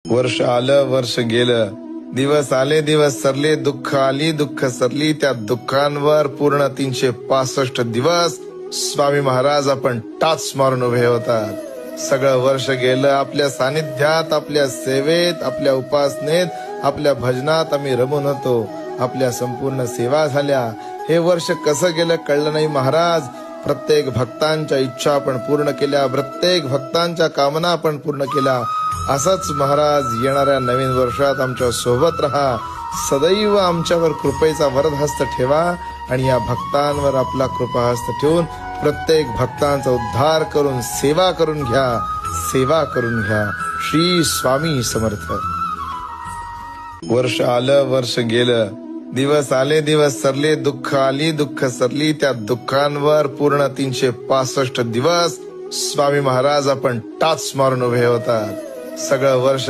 वर्ष आलं वर्ष गेलं, दिवस आले दिवस सरले, दुःख आली दुःख सरली, त्या दुःखांवर पूर्ण 365 दिवस स्वामी महाराज आपण टाच मारून उभे होतात. सगळं वर्ष गेलं आपल्या सानिध्यात, आपल्या सेवेत, आपल्या उपासनेत, आपल्या भजनात आम्ही रमून होतो. आपल्या संपूर्ण सेवा झाल्या. हे वर्ष कसं गेलं कळलं नाही महाराज. प्रत्येक भक्तांच्या इच्छा आपण पूर्ण केल्या, प्रत्येक भक्तांच्या कामना आपण पूर्ण केल्या. असंच महाराज येणाऱ्या नवीन वर्षात आमच्या सोबत राहा. सदैव आमच्यावर कृपेचा वरदहस्त ठेवा आणि या भक्तांवर आपला कृपाहस्त ठेवून प्रत्येक भक्तांचा उद्धार करून सेवा करून घ्या, सेवा करून घ्या. श्री स्वामी समर्थ. वर्ष आलं वर्ष गेलं, दिवस आले दिवस सरले, दुःख आली दुःख सरली, त्या दुःखांवर पूर्ण 365 दिवस स्वामी महाराज आपण टाच मारून उभे होतात. सगळं वर्ष